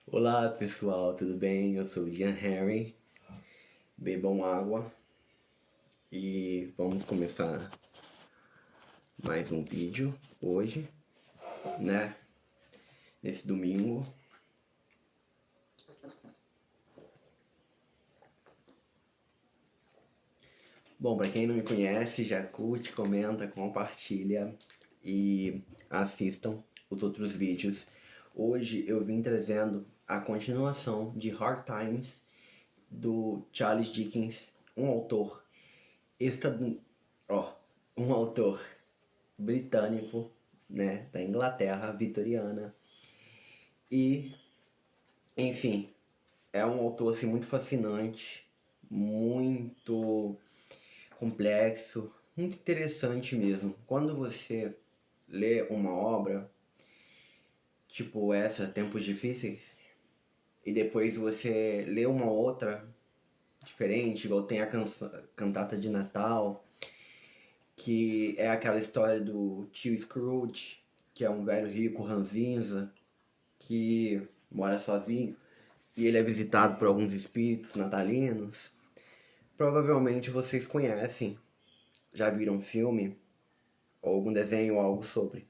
Olá pessoal, tudo bem? Eu sou o Ian Harry. Bebam água e vamos começar mais um vídeo hoje, né? Nesse domingo. Bom, para quem não me conhece, já curte, comenta, compartilha e assistam os outros vídeos. Hoje eu vim trazendo a continuação de Hard Times do Charles Dickens, um autor estad... ó, um autor britânico, né, da Inglaterra vitoriana. E, enfim, é um autor assim muito fascinante, muito complexo, muito interessante mesmo. Quando você lê uma obra tipo essa, Tempos Difíceis, e depois você lê uma outra diferente, igual tem a cantata de Natal, que é aquela história do tio Scrooge, que é um velho rico ranzinza, que mora sozinho e ele é visitado por alguns espíritos natalinos. Provavelmente vocês conhecem, já viram um filme ou algum desenho ou algo sobre.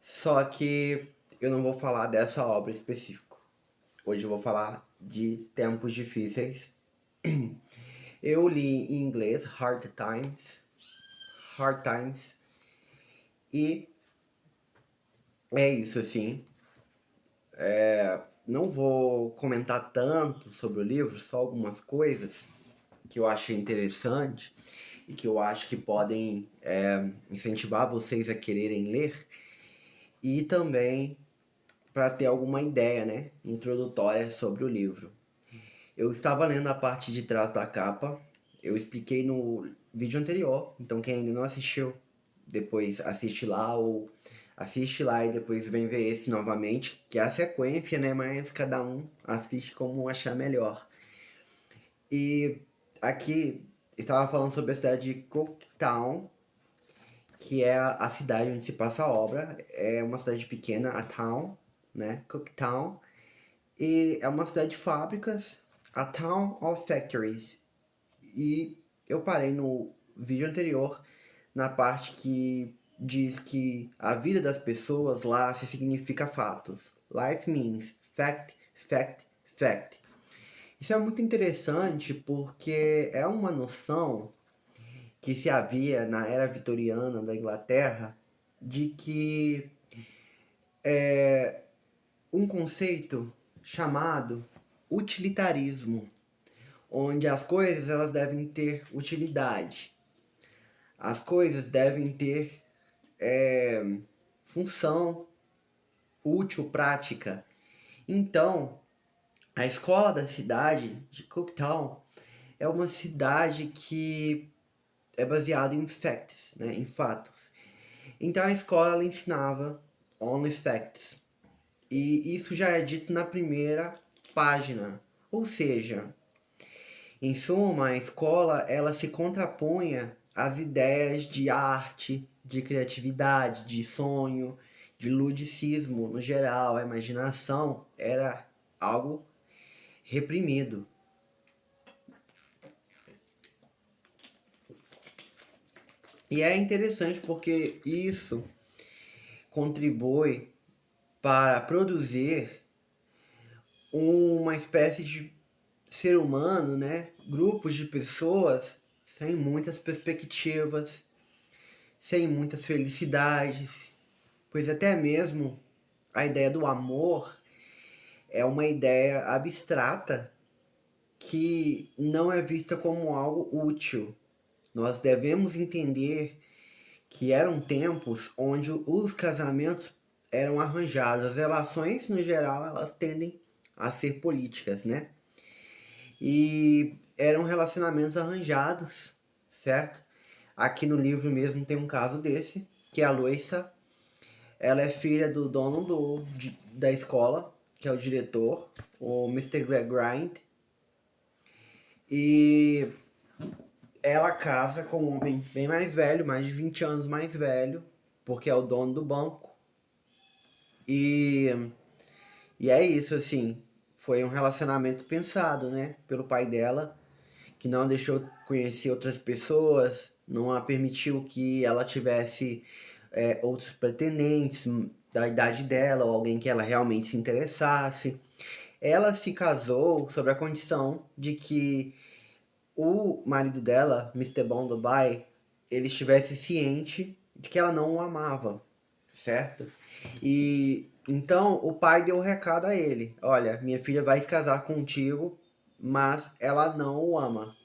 Só que eu não vou falar dessa obra específica. Hoje eu vou falar de Tempos Difíceis. Eu li em inglês Hard Times, e é isso assim. Não vou comentar tanto sobre o livro, só algumas coisas que eu achei interessante e que eu acho que podem incentivar vocês a quererem ler, e também para ter alguma ideia, né, introdutória sobre o livro. Eu estava lendo a parte de trás da capa, eu expliquei no vídeo anterior, então quem ainda não assistiu, depois assiste lá ou assiste lá e depois vem ver esse novamente, que é a sequência, né, mas cada um assiste como achar melhor. E aqui estava falando sobre a cidade de Cooktown, que é a cidade onde se passa a obra. É uma cidade pequena, a town, né? Cooktown. E é uma cidade de fábricas, a Town of Factories. E eu parei no vídeo anterior na parte que diz que a vida das pessoas lá se significa fatos. Life means fact, fact, fact. Isso é muito interessante porque é uma noção que se havia na era vitoriana da Inglaterra de que um conceito chamado utilitarismo, onde as coisas elas devem ter utilidade, as coisas devem ter função útil, prática. Então, a escola da cidade de Cooktown é uma cidade que é baseada em facts, né, em fatos. Então a escola ela ensinava only facts. E isso já é dito na primeira página. Ou seja, em suma, a escola ela se contrapunha às ideias de arte, de criatividade, de sonho, de ludicismo no geral. A imaginação era algo reprimido. E é interessante porque isso contribui para produzir uma espécie de ser humano, né? Grupos de pessoas sem muitas perspectivas, sem muitas felicidades, pois até mesmo a ideia do amor é uma ideia abstrata que não é vista como algo útil. Nós devemos entender que eram tempos onde os casamentos eram arranjados, as relações no geral elas tendem a ser políticas, né? E eram relacionamentos arranjados, certo? Aqui no livro mesmo tem um caso desse, que é a Loisa. Ela é filha do dono da escola, que é o diretor, o Mr. Grind. E ela casa com um homem bem mais velho, mais de 20 anos mais velho, porque é o dono do banco. E E é isso, assim, foi um relacionamento pensado, né, pelo pai dela, que não a deixou conhecer outras pessoas, não a permitiu que ela tivesse outros pretendentes da idade dela, ou alguém que ela realmente se interessasse. Ela se casou sob a condição de que o marido dela, Mr. Bom Dubai, ele estivesse ciente de que ela não o amava, certo? E então o pai deu o recado a ele: olha, minha filha vai se casar contigo, mas ela não o ama.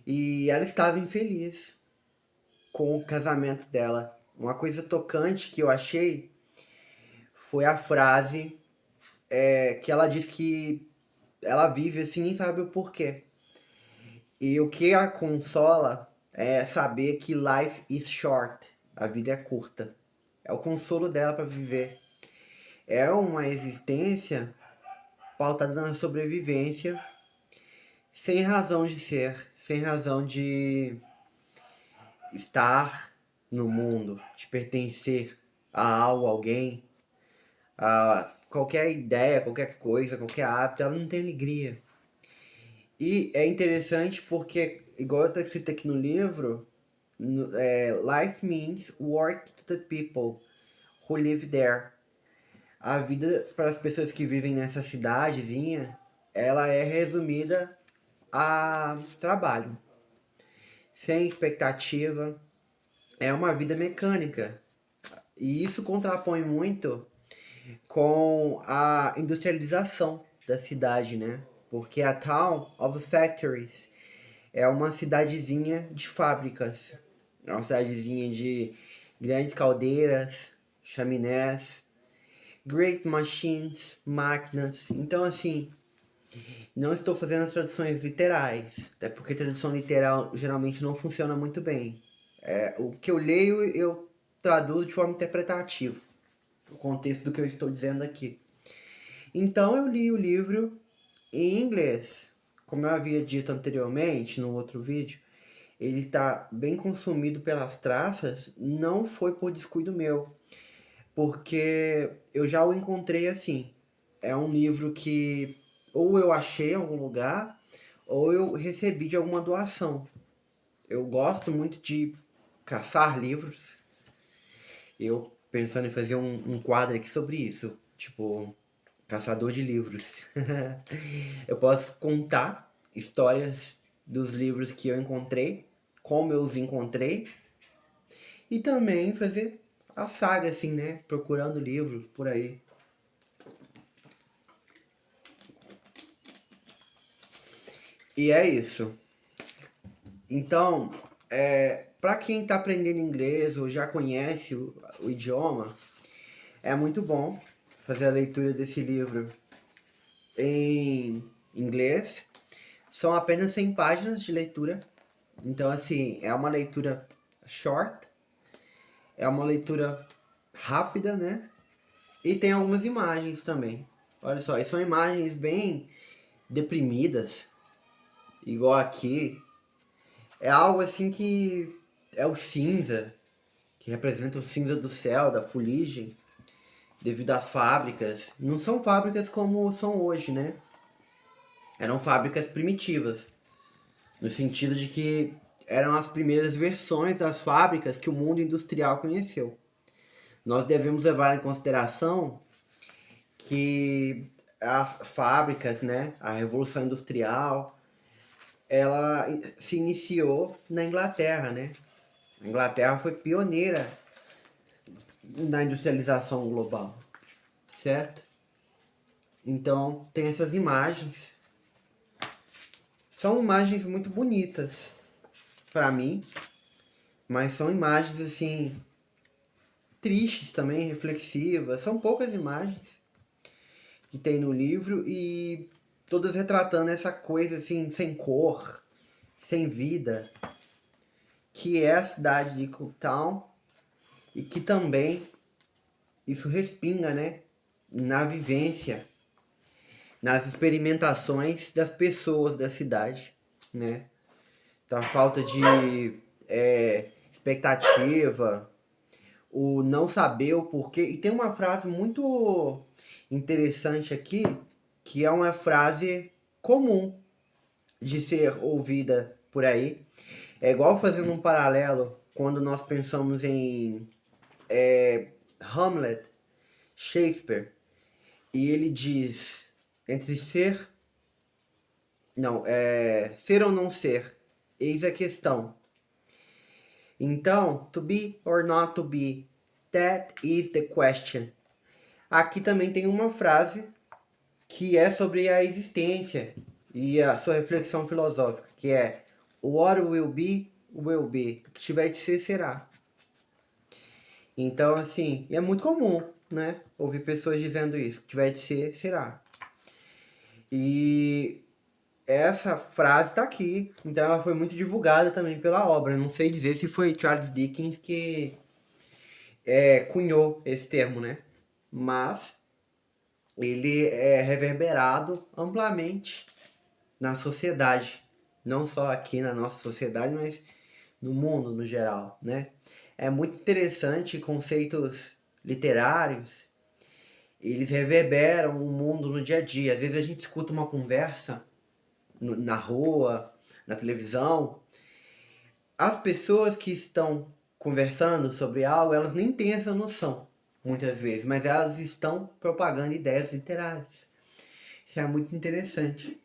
E ela estava infeliz com o casamento dela. Uma coisa tocante que eu achei foi a frase que ela diz que ela vive assim, nem sabe o porquê. E o que a consola é saber que life is short, a vida é curta. É o consolo dela para viver. É uma existência pautada na sobrevivência, sem razão de ser, sem razão de estar no mundo, de pertencer a algo, alguém, a qualquer ideia, qualquer coisa, qualquer hábito, ela não tem alegria. E é interessante porque, igual está escrito aqui no livro, life means work to the people who live there. A vida para as pessoas que vivem nessa cidadezinha, ela é resumida a trabalho, sem expectativa. É uma vida mecânica. E isso contrapõe muito com a industrialização da cidade, né? Porque a Town of Factories é uma cidadezinha de fábricas. É uma cidadezinha de grandes caldeiras, chaminés, great machines, máquinas. Então, assim, não estou fazendo as traduções literais, até porque tradução literal geralmente não funciona muito bem. O que eu leio, eu traduzo de forma interpretativa, o contexto do que eu estou dizendo aqui. Então, eu li o livro em inglês. Como eu havia dito anteriormente, no outro vídeo, ele está bem consumido pelas traças, não foi por descuido meu, porque eu já o encontrei assim. É um livro que ou eu achei em algum lugar, ou eu recebi de alguma doação. Eu gosto muito de caçar livros. Eu pensando em fazer um quadro aqui sobre isso, tipo, caçador de livros. Eu posso contar histórias dos livros que eu encontrei, como eu os encontrei, e também fazer a saga, assim, né? Procurando livros por aí. E é isso. Então, para quem está aprendendo inglês ou já conhece o idioma, é muito bom fazer a leitura desse livro em inglês. São apenas 100 páginas de leitura. Então, assim, é uma leitura short, é uma leitura rápida, né? E tem algumas imagens também. Olha só, e são imagens bem deprimidas, igual aqui. É algo assim que é o cinza, que representa o cinza do céu, da fuligem, devido às fábricas. Não são fábricas como são hoje, né? Eram fábricas primitivas, no sentido de que eram as primeiras versões das fábricas que o mundo industrial conheceu. Nós devemos levar em consideração que as fábricas, né, a Revolução Industrial, ela se iniciou na Inglaterra, né? A Inglaterra foi pioneira na industrialização global, certo? Então tem essas imagens. São imagens muito bonitas para mim, mas são imagens assim tristes também, reflexivas. São poucas imagens que tem no livro e todas retratando essa coisa assim sem cor, sem vida, que é a cidade de Cooktown e que também isso respinga, né, na vivência, nas experimentações das pessoas da cidade, né? Então a falta de expectativa, o não saber o porquê. E tem uma frase muito interessante aqui, que é uma frase comum de ser ouvida por aí. É igual fazendo um paralelo quando nós pensamos em Hamlet, Shakespeare, e ele diz entre ser, não, ser ou não ser, eis a questão. Então, to be or not to be, that is the question. Aqui também tem uma frase que é sobre a existência e a sua reflexão filosófica, que é what will be, will be. O que tiver de ser, será. Então, assim, é muito comum, né? Ouvir pessoas dizendo isso. O que tiver de ser, será. E essa frase está aqui. Então ela foi muito divulgada também pela obra. Não sei dizer se foi Charles Dickens que cunhou esse termo, né? Mas ele é reverberado amplamente na sociedade. Não só aqui na nossa sociedade, mas no mundo no geral, né? É muito interessante conceitos literários, eles reverberam o mundo no dia a dia. Às vezes a gente escuta uma conversa na rua, na televisão. As pessoas que estão conversando sobre algo, elas nem têm essa noção, muitas vezes, mas elas estão propagando ideias literárias. Isso é muito interessante.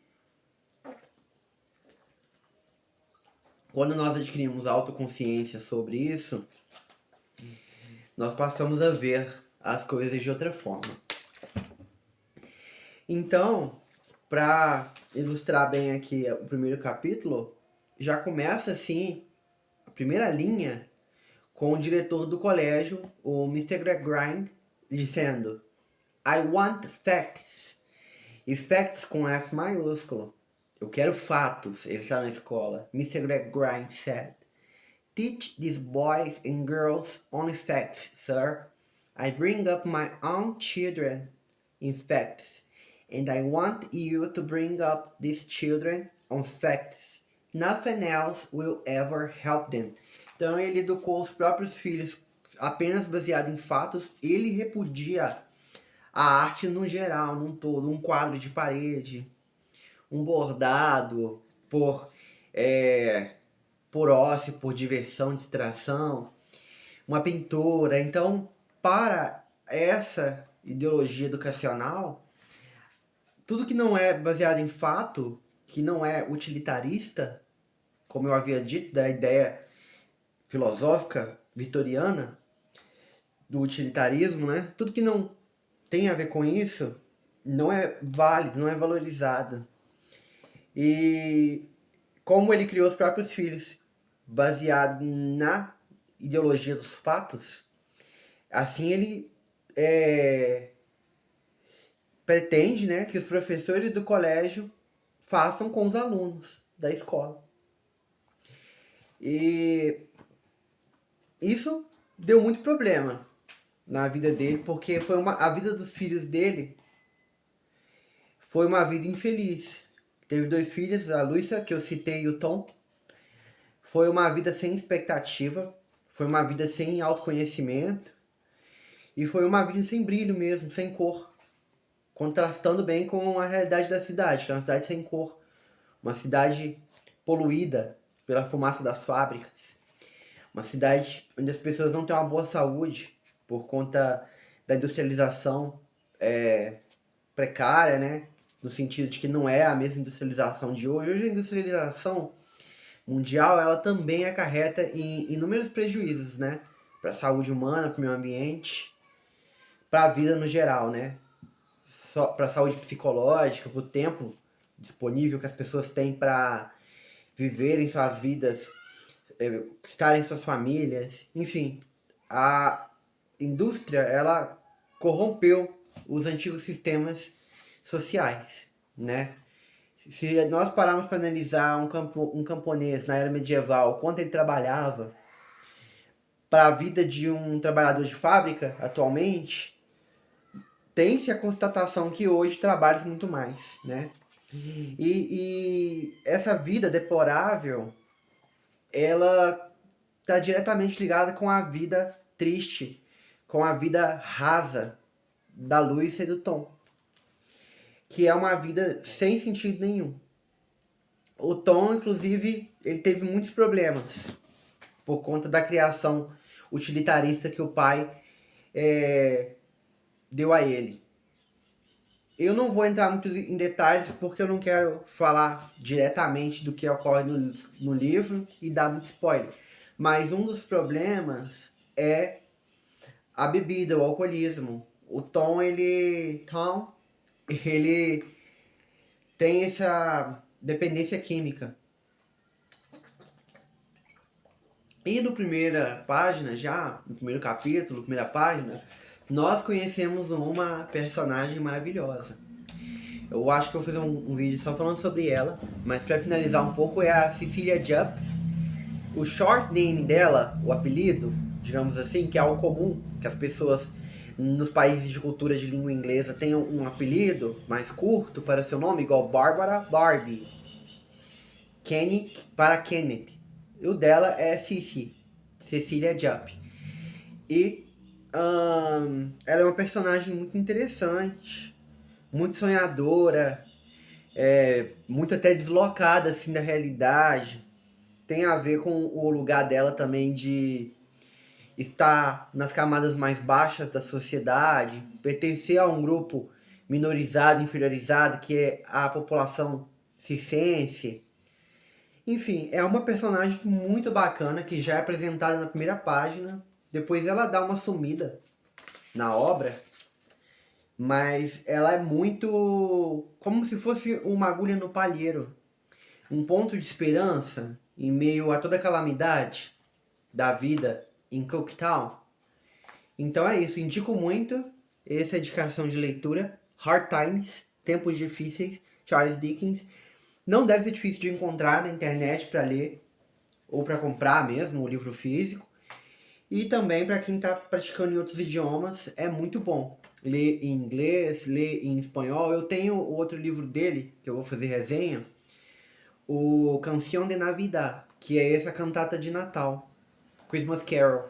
Quando nós adquirimos autoconsciência sobre isso, nós passamos a ver as coisas de outra forma. Então, para ilustrar bem aqui o primeiro capítulo, já começa assim, a primeira linha, com o diretor do colégio, o Mr. Gradgrind, dizendo I want facts. E facts com F maiúsculo. Eu quero fatos. Ele está na escola. Mr. Gradgrind said, teach these boys and girls only facts, sir. I bring up my own children in facts. And I want you to bring up these children on facts. Nothing else will ever help them. Então ele educou os próprios filhos apenas baseado em fatos. Ele repudia a arte no geral, num todo. Um quadro de parede, um bordado por ócio, por diversão, distração, uma pintura. Então, para essa ideologia educacional, tudo que não é baseado em fato, que não é utilitarista, como eu havia dito, da ideia filosófica vitoriana, do utilitarismo, né? Tudo que não tem a ver com isso não é válido, não é valorizado. E como ele criou os próprios filhos, baseado na ideologia dos fatos, assim ele pretende, né, que os professores do colégio façam com os alunos da escola. E isso deu muito problema na vida dele, porque a vida dos filhos dele foi uma vida infeliz. Teve 2 filhos, a Luísa, que eu citei, e o Tom. Foi uma vida sem expectativa, foi uma vida sem autoconhecimento, e foi uma vida sem brilho mesmo, sem cor. Contrastando bem com a realidade da cidade, que é uma cidade sem cor. Uma cidade poluída pela fumaça das fábricas. Uma cidade onde as pessoas não têm uma boa saúde por conta da industrialização precária, né? No sentido de que não é a mesma industrialização de hoje. Hoje a industrialização mundial, ela também acarreta em inúmeros prejuízos, né? Para a saúde humana, para o meio ambiente, para a vida no geral, né? Para a saúde psicológica, para o tempo disponível que as pessoas têm para viverem suas vidas, estarem em suas famílias, enfim. A indústria, ela corrompeu os antigos sistemas sociais, né? Se nós pararmos para analisar um camponês na era medieval, quanto ele trabalhava, para a vida de um trabalhador de fábrica atualmente, tem-se a constatação que hoje trabalha muito mais, né? E essa vida deplorável, ela está diretamente ligada com a vida triste com a vida rasa da Lucy e do Tom, que é uma vida sem sentido nenhum. O Tom, inclusive, ele teve muitos problemas por conta da criação utilitarista que o pai deu a ele. Eu não vou entrar muito em detalhes porque eu não quero falar diretamente do que ocorre no livro e dar muito spoiler. Mas um dos problemas é a bebida, o alcoolismo. O Tom, ele tem essa dependência química. E no primeira página, já, no primeiro capítulo, primeira página, nós conhecemos uma personagem maravilhosa. Eu acho que eu vou fazer um vídeo só falando sobre ela, mas para finalizar um pouco é a Cecilia Jupp. O short name dela, o apelido, digamos assim, que é algo comum, que as pessoas nos países de cultura de língua inglesa tenham um apelido mais curto para seu nome, igual Barbara, Barbie, Kenny para Kenneth. E o dela é Cici, Cecilia Jupp. E ela é uma personagem muito interessante, muito sonhadora, muito até deslocada assim da realidade. Tem a ver com o lugar dela também de estar nas camadas mais baixas da sociedade, pertencer a um grupo minorizado, inferiorizado, que é a população circense. Enfim, é uma personagem muito bacana que já é apresentada na primeira página. Depois ela dá uma sumida na obra, mas ela é muito como se fosse uma agulha no palheiro, um ponto de esperança em meio a toda a calamidade da vida em Cooktown. Então é isso, indico muito essa indicação de leitura, Hard Times, Tempos Difíceis, Charles Dickens. Não deve ser difícil de encontrar na internet para ler, ou para comprar mesmo o livro físico. E também para quem está praticando em outros idiomas, é muito bom. Ler em inglês, ler em espanhol. Eu tenho o outro livro dele, que eu vou fazer resenha, o Canção de Navidad, que é essa cantata de Natal, Christmas Carol.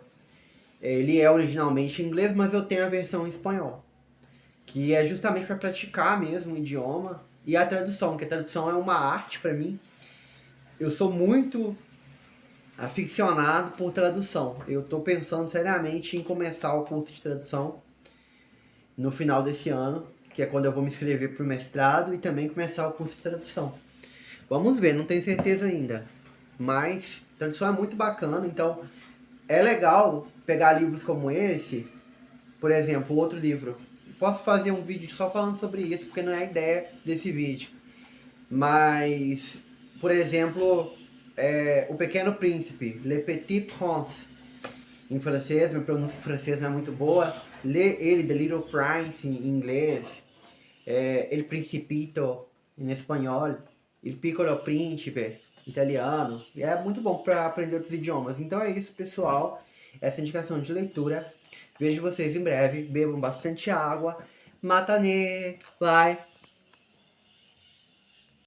Ele é originalmente em inglês, mas eu tenho a versão em espanhol, que é justamente para praticar mesmo o idioma. E a tradução, que a tradução é uma arte para mim. Eu sou muito aficionado por tradução. Eu estou pensando seriamente em começar o curso de tradução no final desse ano, que é quando eu vou me inscrever para o mestrado e também começar o curso de tradução. Vamos ver, não tenho certeza ainda. Mas tradução é muito bacana, então é legal pegar livros como esse, por exemplo, outro livro. Posso fazer um vídeo só falando sobre isso, porque não é a ideia desse vídeo. Mas, por exemplo, O Pequeno Príncipe, Le Petit Prince, em francês, minha pronúncia em francês não é muito boa. Lê ele, The Little Prince, em inglês. El Principito, em espanhol. Il Piccolo Principe, italiano. E é muito bom para aprender outros idiomas. Então é isso, pessoal. Essa indicação de leitura. Vejo vocês em breve. Bebam bastante água. Matane! Bye!